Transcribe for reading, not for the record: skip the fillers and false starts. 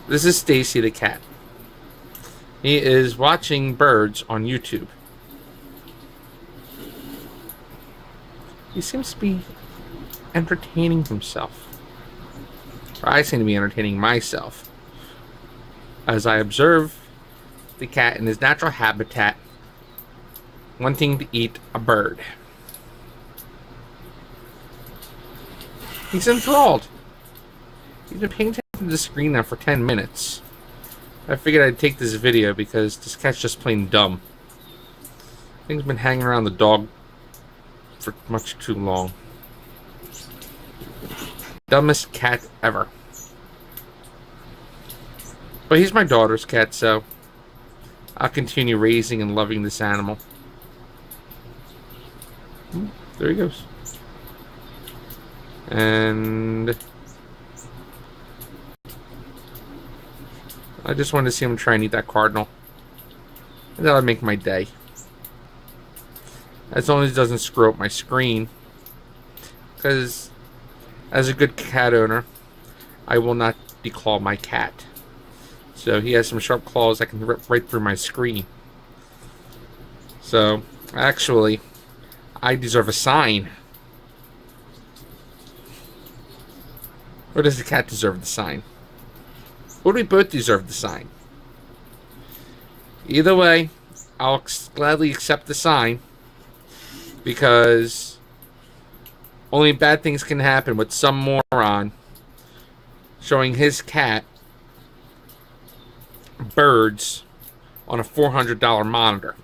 This is Stacy the cat. He is watching birds on YouTube. He seems to be entertaining himself. Or I seem to be entertaining myself as I observe the cat in his natural habitat wanting to eat a bird. He's enthralled. He's been paying attention to the screen now for 10 minutes. I figured I'd take this video because this cat's just plain dumb. Thing's been hanging around the dog for much too long. Dumbest cat ever. But he's my daughter's cat, so I'll continue raising and loving this animal. There he goes. And I just wanted to see him try and eat that cardinal. And that would make my day. As long as it doesn't screw up my screen. Because as a good cat owner, I will not declaw my cat. So he has some sharp claws that can rip right through my screen. So, actually, I deserve a sign. Or does the cat deserve the sign? Or do we both deserve the sign? Either way, I'll gladly accept the sign. Because only bad things can happen with some moron showing his cat birds on a $400 monitor.